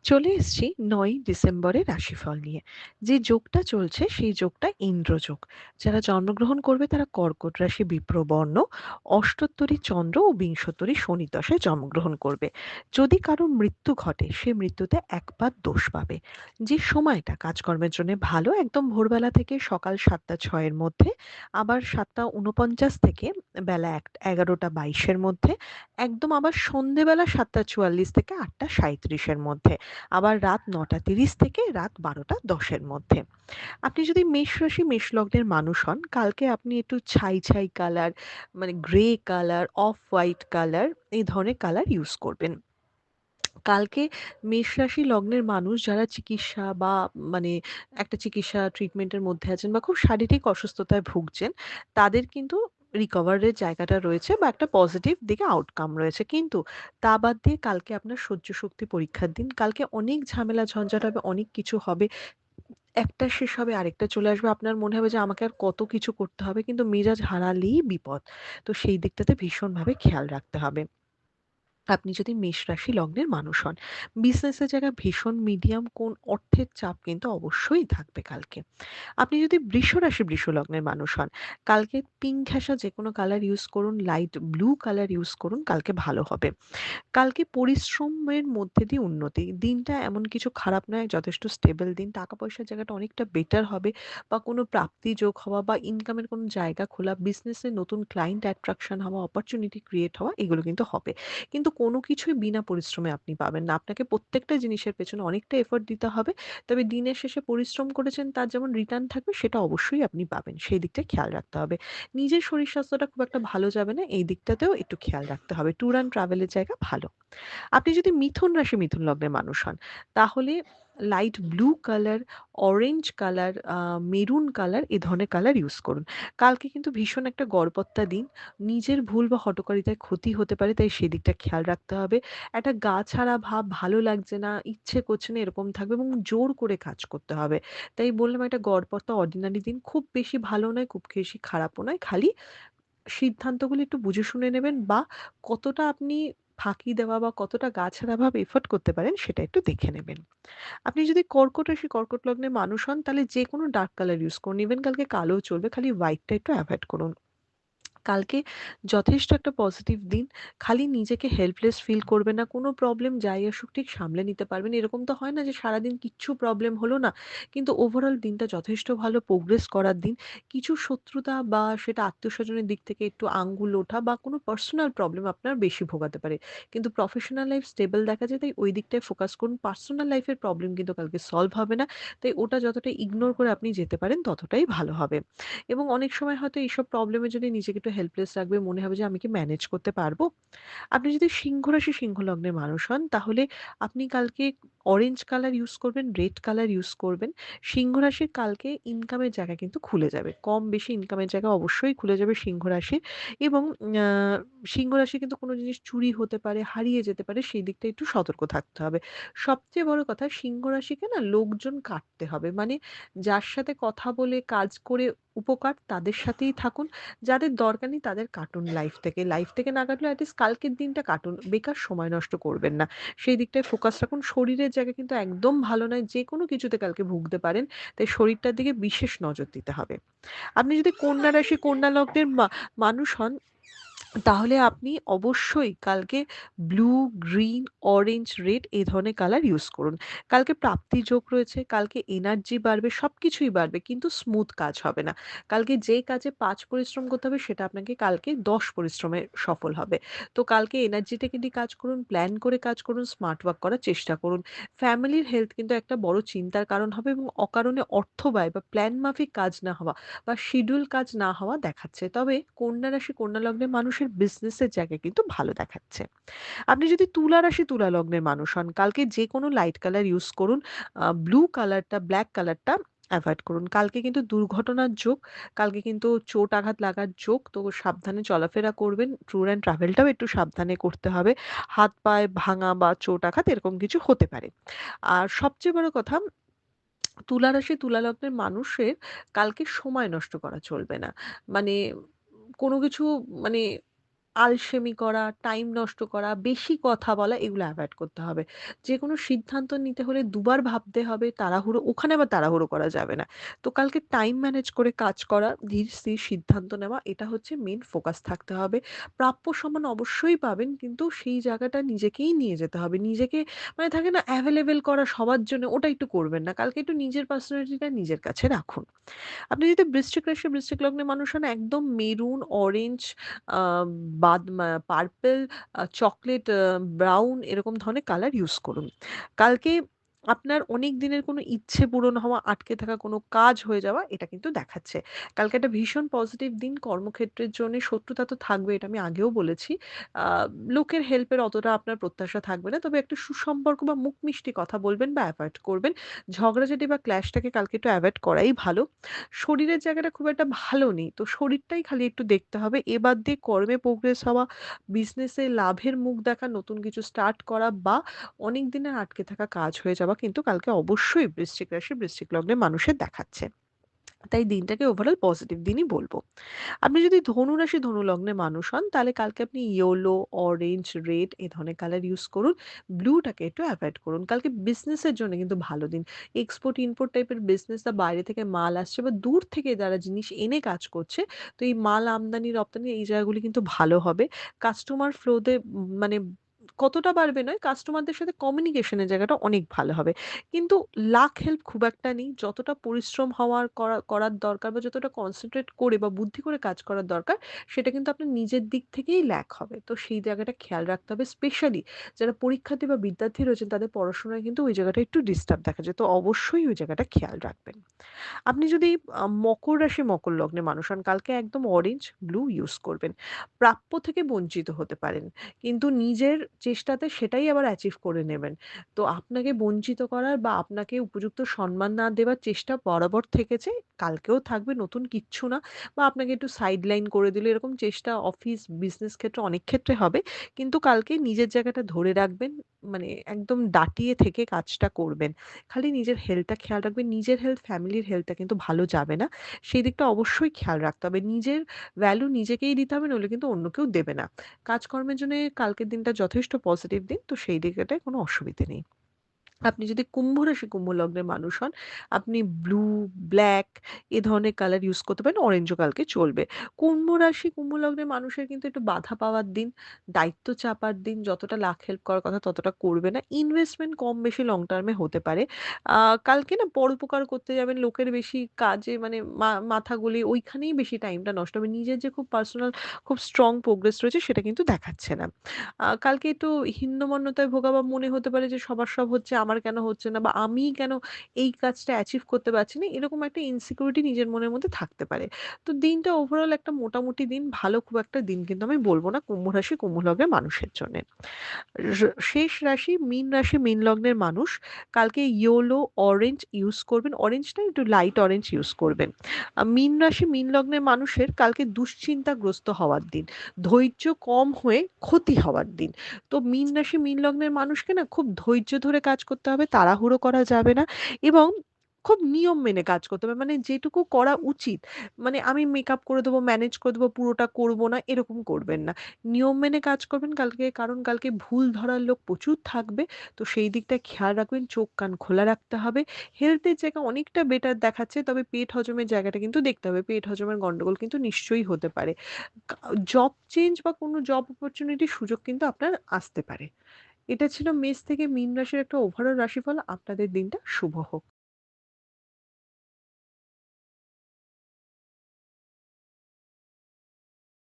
চলে এসেছি ৯ই ডিসেম্বরের রাশিফল নিয়ে। যে যোগটা চলছে সেই যোগটা ইন্দ্রযোগ। যারা জন্মগ্রহণ করবে তারা কর্কট রাশি বিপ্রবর্ণ, অষ্টোত্তরী চন্দ্র ও বিংশোত্তরী শনি দশায় জন্মগ্রহণ করবে। যদি কারো মৃত্যু ঘটে সে মৃত্যুতে একবার দোষ পাবে। যে সময়টা কাজকর্মের জন্য ভালো একদম ভোরবেলা থেকে সকাল ৭টা ৬ এর মধ্যে, আবার ৭টা ৪৯ থেকে বেলা ১১টা ২২ এর মধ্যে, একদম আবার সন্ধেবেলা ৭টা ৪৪ থেকে ৮টা ৩৭ এর মধ্যে। আবার রাত ৯টা ৩০ থেকে রাত ১২টা ১০ এর মধ্যে। আপনি যদি মেষ রাশি মেষ লগ্নের মানুষ হন, কালকে আপনি একটু ছাই কালার, মানে grey colour, off white colour, এই ধরনের কালার ইউজ করবেন। কালকে মেষ রাশি লগ্নের মানুষ যারা চিকিৎসা বা মানে একটা চিকিৎসা ট্রিটমেন্টের মধ্যে আছেন বা খুব শারীরিক অসুস্থতায় ভুগছেন, তাদের কিন্তু রিকভারের জায়গাটা রয়েছে বা একটা পজিটিভ দিকে আউটকাম রয়েছে। কিন্তু তা বাদ দিয়ে কালকে আপনার সহ্য শক্তি পরীক্ষার দিন। কালকে অনেক ঝামেলা ঝঞ্ঝাট হবে, অনেক কিছু হবে। একটা শেষ হবে আরেকটা চলে আসবে। আপনার মনে হবে যে আমাকে আর কত কিছু করতে হবে, কিন্তু মেজাজ হারালেই বিপদ। তো সেই দিকটাতে ভীষণভাবে খেয়াল রাখতে হবে। আপনি যদি মেষ রাশি লগ্নের মানুষ হন, বিজনেসের জায়গায় ভীষণ মিডিয়াম কোন অর্থের চাপ কিন্তু অবশ্যই থাকবে কালকে। আপনি যদি বৃষ রাশি বৃষ লগ্নের মানুষ হন, কালকে পিঙ্ক ঘেঁষা যেকোনো কালার ইউজ করুন, লাইট ব্লু কালার ইউজ করুন, কালকে ভালো হবে। কালকে পরিশ্রমের মধ্যে দিয়ে উন্নতি। দিনটা এমন কিছু খারাপ নয়, যথেষ্ট স্টেবল দিন। টাকা-পয়সার জায়গাটা অনেকটা বেটার হবে বা কোনো প্রাপ্তি যোগ হওয়া বা ইনকামের কোনো জায়গা খোলা, বিজনেসে নতুন ক্লায়েন্ট অ্যাট্রাকশন হওয়া, অপরচুনিটি ক্রিয়েট হওয়া, এগুলো কিন্তু হবে। কিন্তু কোনো কিছুই বিনা পরিশ্রমে আপনি পাবেন না। আপনাকে প্রত্যেকটা জিনিসের পেছনে অনেকটা এফোর্ট দিতে হবে। তবে দিনের শেষে পরিশ্রম করেছেন তার যেমন রিটার্ন থাকবে সেটা অবশ্যই আপনি পাবেন। সেই দিকটা খেয়াল রাখতে হবে। নিজের শরীর স্বাস্থ্যটা খুব একটা ভালো যাবে না, এই দিকটাতেও একটু খেয়াল রাখতে হবে। ট্যুর অ্যান্ড ট্রাভেল এর জায়গা ভালো। আপনি যদি মিথুন রাশি মিথুন লগ্নের মানুষ হন, তাহলে light blue colour, orange colour, maroon colour, এ ধরনের কালার ইউজ করুন। কালকে কিন্তু ভীষণ একটা গড়পড়তা দিন। নিজের ভুল বা হঠকারিতায় ক্ষতি হতে পারে, তাই সেদিকটা খেয়াল রাখতে হবে। একটা গা ছাড়া ভাব, ভালো লাগছে না, ইচ্ছে করছে না, এরকম থাকবে এবং জোর করে কাজ করতে হবে। তাই বললাম একটা গড়পড়তা অর্ডিনারি দিন। খুব বেশি ভালো নয়, খুব বেশি খারাপও নয়। খালি সিদ্ধান্তগুলো একটু বুঝে শুনে নেবেন বা কতটা আপনি ফাঁকি দেওয়া বা কতটা গা ছাড়া ভাব এফোর্ট করতে পারেন সেটা একটু দেখে নেবেন। আপনি যদি কর্কট রাশি কর্কট লগ্নের মানুষ হন, তাহলে যেকোনো ডার্ক কালার ইউজ করুন। ইভেন কালকে কালোও চলবে, খালি হোয়াইটটা একটু এভয়েড করুন। কালকে যথেষ্ট একটা পজিটিভ দিন। খালি নিজেকে হেল্পলেস ফিল করবেন না। কোনো প্রবলেম যাই আসুক ঠিক সামলে নিতে পারবেন। এরকম তো হয় না যে সারাদিন কিচ্ছু প্রবলেম হলো না। কিন্তু ওভারঅল দিনটা যথেষ্ট ভালো প্রোগ্রেস করার দিন। কিছু শত্রুতা বা সেটা আত্মীয়স্বজনের দিক থেকে একটু আঙ্গুল ওঠা বা কোনো পার্সোনাল প্রবলেম আপনার বেশি ভোগাতে পারে। কিন্তু প্রফেশনাল লাইফ স্টেবল দেখা যায়, তাই ওই দিকটায় ফোকাস করুন। পার্সোনাল লাইফের প্রবলেম কিন্তু কালকে সলভ হবে না। তাই ওটা যতটা ইগনোর করে আপনি যেতে পারেন ততটাই ভালো হবে। এবং অনেক সময় হয়তো এইসব প্রবলেমে যদি নিজেকে একটু হেল্পলেস রাখবে, মনে হবে যে আমি কি ম্যানেজ করতে পারবো? আপনি যদি সিংহ রাশি সিংহ লগ্নের মানুষ হন, তাহলে আপনি কালকে অরেঞ্জ কালার ইউজ করবেন, রেড কালার ইউজ করবেন। সিংহ রাশির কালকে ইনকামের জায়গা কিন্তু খুলে যাবে। কম বেশি ইনকামের জায়গা অবশ্যই খুলে যাবে সিংহ রাশির। এবং আ সিংহ রাশির কিন্তু কোনো জিনিস চুরি হতে পারে, হারিয়ে যেতে পারে, সেই দিকটা একটু সতর্ক থাকতে হবে। সবচেয়ে বড় কথা, সিংহ রাশিকে না লোকজন কাটতে হবে। মানে যার সাথে কথা বলে কাজ করে উপকার তাদের সাথেই থাকুন। যাদের দরকার নেই তাদের কাটুন লাইফ থেকে। লাইফ থেকে না কাটলেও এট লিস্ট কালকের দিনটা কাটুন। বেকার সময় নষ্ট করবেন না। সেই দিকটায় ফোকাস রাখুন। শরীরের জায়গা কিন্তু একদম ভালো নয়। যেকোনো কিছুতে কালকে ভুগতে পারেন। তাই শরীরটার দিকে বিশেষ নজর দিতে হবে। আপনি যদি কন্যা রাশি কন্যা লগ্নের মানুষ হন, তাহলে আপনি অবশ্যই কালকে ব্লু, গ্রিন, অরেঞ্জ, রেড এই ধরনের কালার ইউজ করুন। কালকে প্রাপ্তি যোগ রয়েছে, কালকে এনার্জি বাড়বে, সবকিছুই বাড়বে, কিন্তু স্মুথ কাজ হবে না। কালকে যে কাজে ৫ পরিশ্রম করতে হবে সেটা আপনাকে কালকে ১০ পরিশ্রমে সফল হবে। তো কালকে এনার্জিটাকে দিয়ে কাজ করুন, প্ল্যান করে কাজ করুন, স্মার্ট ওয়ার্ক করার চেষ্টা করুন। ফ্যামিলির হেলথ কিন্তু একটা বড় চিন্তার কারণ হবে এবং অকারণে অর্থ ব্যয় বা প্ল্যান মাফিক কাজ না হওয়া বা শিডিউল কাজ না হওয়া দেখাচ্ছে। তবে কন্যা রাশি কন্যা লগ্নের মানুষের বিজনেসের জায়গায় কিন্তু ভালো দেখাচ্ছে। আপনি যদি তুলা রাশি তুলা লগ্নের মানুষ হন, কালকে যেকোনো লাইট কালার ইউজ করুন। ব্লু কালারটা, ব্লাক কালারটা এভয়েড করুন। কালকে কিন্তু দুর্ঘটনার যোগ, কালকে কিন্তু চোট আঘাত লাগার যোগ। তো সাবধানে চলাফেরা করবেন। ট্যুর অ্যান্ড ট্রাভেলটাও একটু সাবধানে করতে হবে। হাত পায়ে ভাঙা বা চোট আঘাত এরকম কিছু হতে পারে। আর সবচেয়ে বড় কথা, তুলা রাশি তুলা লগ্নের মানুষের কালকে সময় নষ্ট করা চলবে না। মানে কোনো কিছু, মানে আলসেমি করা, টাইম নষ্ট করা, বেশি কথা বলা এগুলো এভয়েড করতে হবে। যেকোনো সিদ্ধান্ত নিতে হলে দুবার ভাবতে হবে, তাড়াহুড়ো ওখানে আবার তাড়াহুড়ো করা যাবে না। তো কালকে টাইম ম্যানেজ করে কাজ করা, ধীর স্থির সিদ্ধান্ত নেওয়া এটা হচ্ছে মেইন ফোকাস থাকতে হবে। প্রাপ্য সম্মান অবশ্যই পাবেন কিন্তু সেই জায়গাটা নিজেকেই নিয়ে যেতে হবে। নিজেকে মানে থাকে না এভেইলেবল করা সবার জন্য ওটা একটু করবেন না। কালকে একটু নিজের পার্সোনালিটিটা নিজের কাছে রাখুন। আপনি যদি বৃশ্চিক রাশি, বৃশ্চিক লগ্নের মানুষ হন একদম মেরুন, অরেঞ্জ, আ পার্পল, চকোলেট, ব্রাউন এরকম ধরনের কালার ইউস করুন। কালকে আপনার অনেক দিনের কোনো ইচ্ছে পূরণ হওয়া, আটকে থাকা কোনো কাজ হয়ে যাওয়া এটা কিন্তু দেখাচ্ছে। কালকে একটা ভীষণ পজিটিভ দিন কর্মক্ষেত্রের জন্যে শত্রুতা তো থাকবে এটা আমি আগেও বলেছি। আ লোকের হেল্পের অতটা আপনার প্রত্যাশা থাকবে না। তবে একটা সুসম্পর্ক বা মুখ মিষ্টি কথা বলবেন বা এভয়েড করবেন। ঝগড়াঝাটি বা ক্ল্যাশটাকে কালকে একটু এভয়েড করাই ভালো। শরীরের জায়গাটা খুব একটা ভালো নেই। তো শরীরটাই খালি একটু দেখতে হবে। এ বাদ দিয়ে কর্মে প্রোগ্রেস হওয়া, বিজনেসে লাভের মুখ দেখা, নতুন কিছু স্টার্ট করা বা অনেক দিনের আটকে থাকা কাজ হয়ে যাওয়া কিন্তু কালকে অবশ্যই বৃশ্চিক রাশি, বৃশ্চিক লগ্নের মানুষের দেখাচ্ছে। তাই দিনটাকে ওভারঅল পজিটিভ দিনই বলব। আপনি যদি ধনু রাশি, ধনু লগ্নের মানুষ হন, তাহলে কালকে আপনি ইয়েলো, অরেঞ্জ, রেড এ ধরনের কালার ইউস করুন। ব্লুটাকে একটু এভয়েড করুন। কালকে বিজনেসের জন্য কিন্তু ভালো দিন। এক্সপোর্ট, ইম্পোর্ট টাইপের বিজনেস বা বাইরে থেকে মাল আসছে বা দূর থেকে যারা জিনিস এনে কাজ করছে, তো এই মাল আমদানি রপ্তানি এই জায়গাগুলি কিন্তু ভালো হবে। কাস্টমার ফ্লোতে মানে কতটা বাড়বে নয়, কাস্টমারদের সাথে কমিউনিকেশন এর জায়গাটা অনেক ভালো হবে। কিন্তু লাক হেল্প খুব একটা নেই। যতটা পরিশ্রম হওয়ার করার দরকার বা যতটা কনসেনট্রেট করে বা বুদ্ধি করে কাজ করার দরকার, সেটা কিন্তু আপনার নিজের দিক থেকেই ল্যাক হবে। তো সেই জায়গাটা খেয়াল রাখতে হবে। স্পেশালি যারা পরীক্ষার্থী বা বিদ্যার্থী রয়েছেন তাদের পড়াশোনায় কিন্তু ওই জায়গাটা একটু ডিস্টার্ব দেখা যায়। তো অবশ্যই ওই জায়গাটা খেয়াল রাখবেন। আপনি যদি মকর রাশি, মকর লগ্নের মানুষ হন, কালকে একদম অরেঞ্জ, ব্লু ইউস করবেন। প্রাপ্য থেকে বঞ্চিত হতে পারেন। কিন্তু নিজের চেষ্টাতে সেটাই আবার অ্যাচিভ করে নেবেন। তো আপনাকে বঞ্চিত করার বা আপনাকে উপযুক্ত সম্মান না দেওয়ার চেষ্টা বরাবর থেকেছে, কালকেও থাকবে, নতুন কিচ্ছু না। বা আপনাকে একটু সাইডলাইন করে দিল, এরকম চেষ্টা অফিস, বিজনেস ক্ষেত্রে অনেক ক্ষেত্রে হবে। কিন্তু কালকে নিজের জায়গাটা ধরে রাখবেন। মানে একদম ডাটিয়ে থেকে কাজটা করবেন। খালি নিজের হেলথটা খেয়াল রাখবেন। নিজের হেলথ, ফ্যামিলির হেলথটা কিন্তু ভালো যাবে না। সেই দিকটা অবশ্যই খেয়াল রাখতে হবে। নিজের ভ্যালু নিজেকেই দিতে হবে, নইলে কিন্তু অন্য কেউ দেবে না। কাজকর্মের জন্যে কালকের দিনটা যথেষ্ট পজিটিভ দিন। তো সেই দিকটায় কোনো অসুবিধে নেই। আপনি যদি কুম্ভ রাশি, কুম্ভ লগ্নের মানুষ হন, আপনি ব্লু, ব্লাক এ ধরনের কালার ইউস করতে পারেন। অরেঞ্জও কালকে চলবে। কুম্ভ রাশি, কুম্ভ লগ্নের মানুষের কিন্তু একটু বাধা পাওয়ার দিন, দায়িত্ব চাপার দিন। যতটা লাক হেল্প করার কথা ততটা করবে না। ইনভেস্টমেন্ট কম বেশি লং টার্মে হতে পারে। কালকে না পরোপকার করতে যাবেন, লোকের বেশি কাজে মানে মাথা গলিয়ে ওইখানেই বেশি টাইমটা নষ্ট হবে। নিজের যে খুব পার্সোনাল, খুব স্ট্রং প্রোগ্রেস রয়েছে সেটা কিন্তু দেখাচ্ছে না। কালকে একটু হীনমন্যতায় ভোগা বা মনে হতে পারে যে সবার সব হচ্ছে, আমার কেন হচ্ছে না বা আমিই কেন এই কাজটা অ্যাচিভ করতে পারছি না, এরকম একটা ইনসিকিউরিটি নিজের মনের মধ্যে থাকতে পারে। তো দিনটা ওভারঅল একটা মোটামুটি দিন, ভালো খুব একটা দিন কিন্তু আমি বলব না কুম্ভ রাশি, কুম্ভ লগ্নের মানুষের জন্যে। শেষ রাশি মীন রাশি, মীন লগ্নের মানুষ কালকে ইয়েলো, অরেঞ্জ ইউজ করবেন। অরেঞ্জটা একটু লাইট অরেঞ্জ ইউজ করবেন। মীন রাশি, মীন লগ্নের মানুষের কালকে দুশ্চিন্তাগ্রস্ত হওয়ার দিন। ধৈর্য কম হয়ে ক্ষতি হওয়ার দিন। তো মীন রাশি, মীন লগ্নের মানুষকে না খুব ধৈর্য ধরে কাজ করতে হবে, তাড়াহুড়ো করা যাবে না এবং খুব নিয়ম মেনে কাজ করতে হবে। মানে যেটুকু করা উচিত, মানে আমি মেকআপ করে দেবো, ম্যানেজ করে দেবো, পুরোটা করব না, এরকম করবেন না। নিয়ম মেনে কাজ করবেন কালকে, কারণ কালকে ভুল ধরার লোক প্রচুর থাকবে। তো সেই দিকটা খেয়াল রাখবেন, চোখ কান খোলা রাখতে হবে। হেলথের জায়গা অনেকটা বেটার দেখাচ্ছে, তবে পেট হজমের জায়গাটা কিন্তু দেখতে হবে। পেট হজমের গন্ডগোল কিন্তু নিশ্চয়ই হতে পারে। জব চেঞ্জ বা কোনো জব অপরচুনিটির সুযোগ কিন্তু আপনার আসতে পারে। এটা ছিল মেষ থেকে মীন রাশির একটা ওভারঅল রাশিফল। আপনাদের দিনটা শুভ হোক।